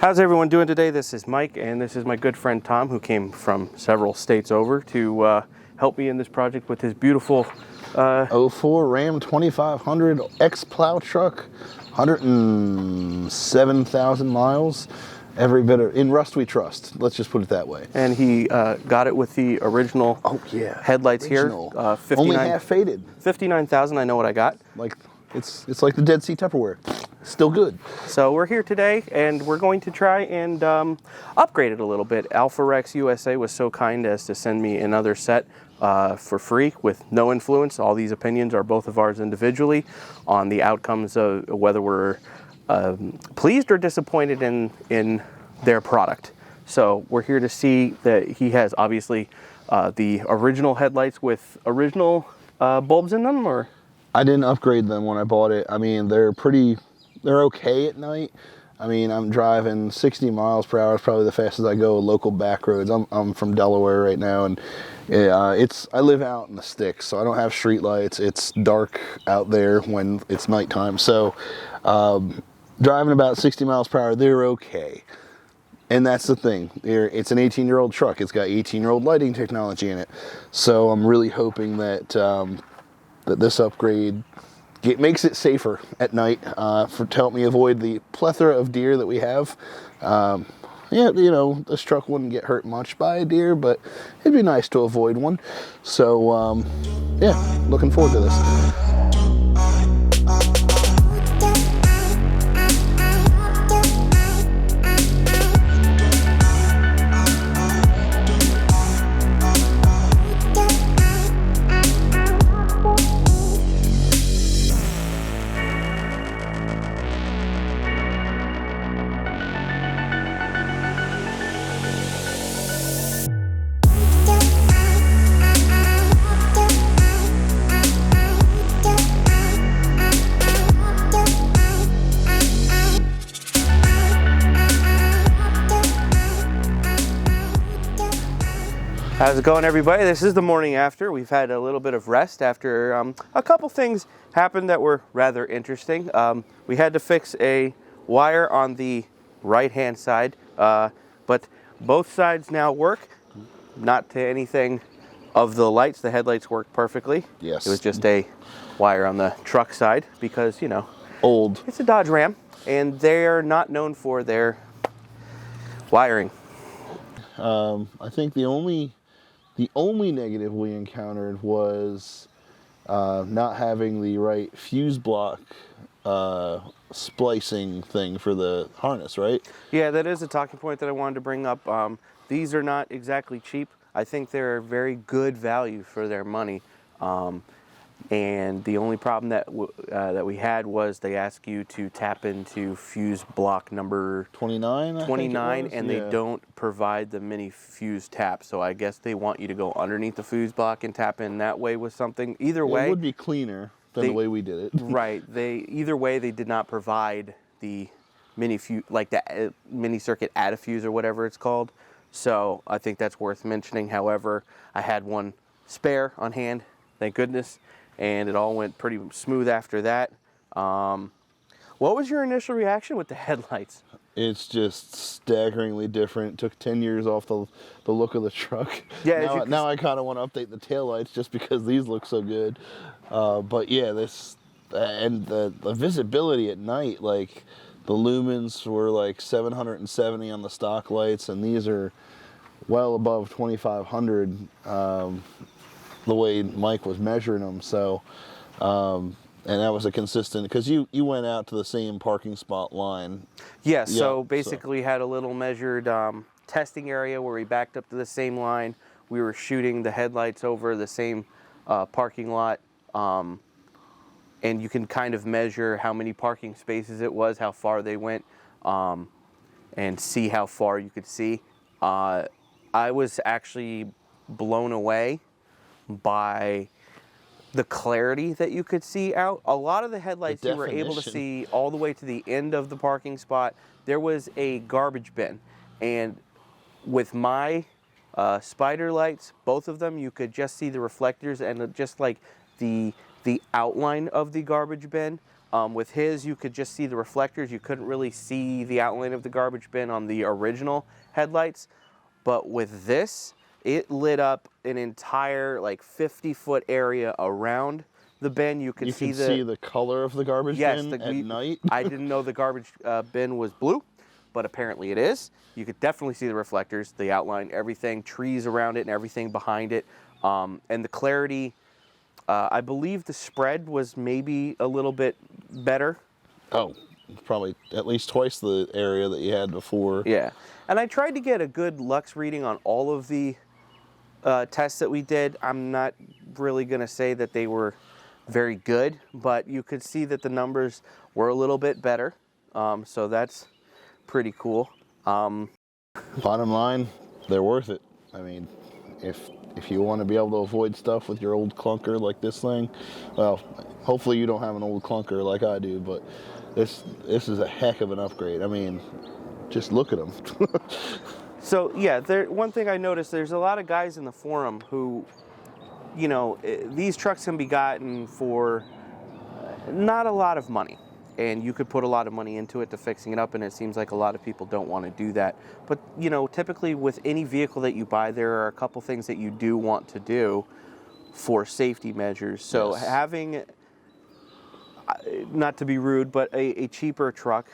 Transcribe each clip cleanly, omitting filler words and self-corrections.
How's everyone doing today? This is Mike, and this is my good friend Tom, who came from several states over to help me in this project with his beautiful 04 Ram 2500 X plow truck, 107,000 miles. Every bit of, in rust we trust. Let's just put it that way. And he got it with the original headlights original. Here. Only half faded. 59,000, I know what I got. Like it's like the Dead Sea Tupperware. Still good. So we're here today, and we're going to try and upgrade it a little bit. Alpharex USA was so kind as to send me another set for free with no influence. All these opinions are both of ours individually on the outcomes of whether we're pleased or disappointed in their product. So we're here to see that he has obviously the original headlights with original bulbs in them, or? I didn't upgrade them when I bought it. I mean, they're okay at night. I mean, I'm driving 60 miles per hour. It's probably the fastest I go local back roads. I'm from Delaware right now, and I live out in the sticks, so I don't have street lights. It's dark out there when it's nighttime. So driving about 60 miles per hour, they're okay. And that's the thing. It's an 18-year-old truck. It's got 18-year-old lighting technology in it. So I'm really hoping that that this upgrade makes it safer at night to help me avoid the plethora of deer that we have. Yeah, you know, this truck wouldn't get hurt much by a deer, but it'd be nice to avoid one. So, yeah, looking forward to this. How's it going, everybody? This is the morning after. We've had a little bit of rest after a couple things happened that were rather interesting. We had to fix a wire on the right-hand side, but both sides now work. Not to anything of the lights. The headlights work perfectly. Yes. It was just a wire on the truck side because, you know, old. It's a Dodge Ram, and they're not known for their wiring. I think the only negative we encountered was not having the right fuse block splicing thing for the harness, right? Yeah, that is a talking point that I wanted to bring up. These are not exactly cheap. I think they're very good value for their money. And the only problem that we had was they ask you to tap into fuse block number 29, and they don't provide the mini fuse tap. So I guess they want you to go underneath the fuse block and tap in that way with something. Either way, it would be cleaner than the way we did it. Right. Either way, they did not provide the mini fuse, like the mini circuit add a fuse or whatever it's called. So I think that's worth mentioning. However, I had one spare on hand, thank goodness. And it all went pretty smooth after that. What was your initial reaction with the headlights? It's just staggeringly different. It took 10 years off the look of the truck. Yeah. Now I kind of want to update the taillights just because these look so good. But yeah, this and the visibility at night, like the lumens were like 770 on the stock lights, and these are well above 2,500. The way Mike was measuring them, so and that was a consistent, because you went out to the same parking spot line. Yes, yeah, so basically had a little measured testing area where we backed up to the same line. We were shooting the headlights over the same parking lot, and you can kind of measure how many parking spaces it was, how far they went, and see how far you could see. I was actually blown away by the clarity that you could see out. A lot of the headlights you were able to see all the way to the end of the parking spot. There was a garbage bin, and with my Spyder lights, both of them, you could just see the reflectors and just like the outline of the garbage bin. With his, you could just see the reflectors. You couldn't really see the outline of the garbage bin on the original headlights. But with this, it lit up an entire like 50-foot area around the bin. You could see the color of the garbage bin at night. I didn't know the garbage bin was blue, but apparently it is. You could definitely see the reflectors, the outline, everything, trees around it and everything behind it. And the clarity, I believe the spread was maybe a little bit better. Oh, probably at least twice the area that you had before. Yeah. And I tried to get a good LUXX reading on all of the tests that we did. I'm not really going to say that they were very good, but you could see that the numbers were a little bit better. So that's pretty cool. Bottom line, they're worth it. I mean, if you want to be able to avoid stuff with your old clunker like this thing, well, hopefully you don't have an old clunker like I do, but this is a heck of an upgrade. I mean, just look at them. So yeah, one thing I noticed, there's a lot of guys in the forum who, you know, these trucks can be gotten for not a lot of money. And you could put a lot of money into it to fixing it up, and it seems like a lot of people don't want to do that. But, you know, typically with any vehicle that you buy, there are a couple things that you do want to do for safety measures. So yes, having, not to be rude, but a cheaper truck,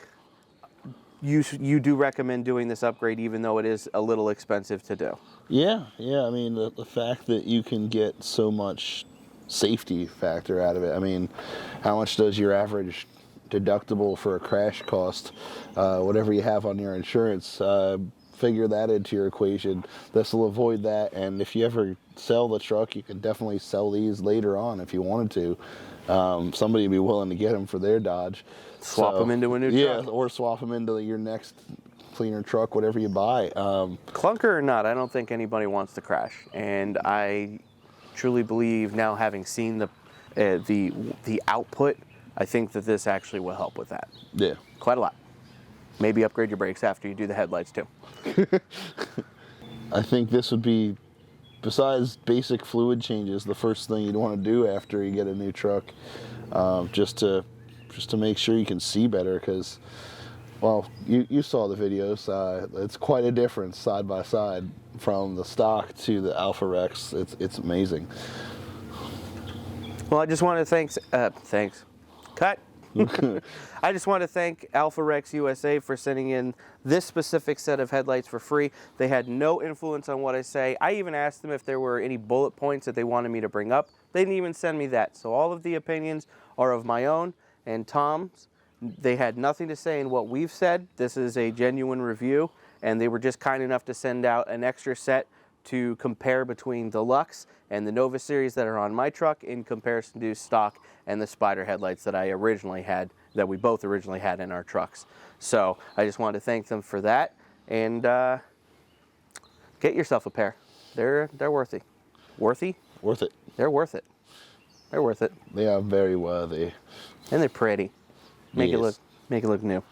you do recommend doing this upgrade, even though it is a little expensive to do. Yeah. I mean, the fact that you can get so much safety factor out of it. I mean, how much does your average deductible for a crash cost? Whatever you have on your insurance, figure that into your equation. This will avoid that, and if you ever sell the truck, you can definitely sell these later on if you wanted to. Somebody would be willing to get them for their Dodge. Swap them into a new truck. Yeah, or swap them into your next cleaner truck, whatever you buy. Clunker or not, I don't think anybody wants to crash, and I truly believe now, having seen the output, I think that this actually will help with that. Yeah. Quite a lot. Maybe upgrade your brakes after you do the headlights too. I think this would be, besides basic fluid changes, the first thing you'd want to do after you get a new truck, just to make sure you can see better, because, well, you saw the videos. It's quite a difference side by side from the stock to the Alpharex. It's amazing. Well, I just want to thanks. Cut. I just want to thank Alpharex USA for sending in this specific set of headlights for free. They had no influence on what I say. I even asked them if there were any bullet points that they wanted me to bring up. They didn't even send me that. So all of the opinions are of my own and Tom's. They had nothing to say in what we've said. This is a genuine review, and they were just kind enough to send out an extra set to compare between the LUXX and the Nova series that are on my truck in comparison to stock and the Spyder headlights that that we both originally had in our trucks. So I just wanted to thank them for that, and get yourself a pair. They're worthy. Worthy? Worth it. They're worth it. They're worth it. They are very worthy. And they're pretty. Make Yes. it look new.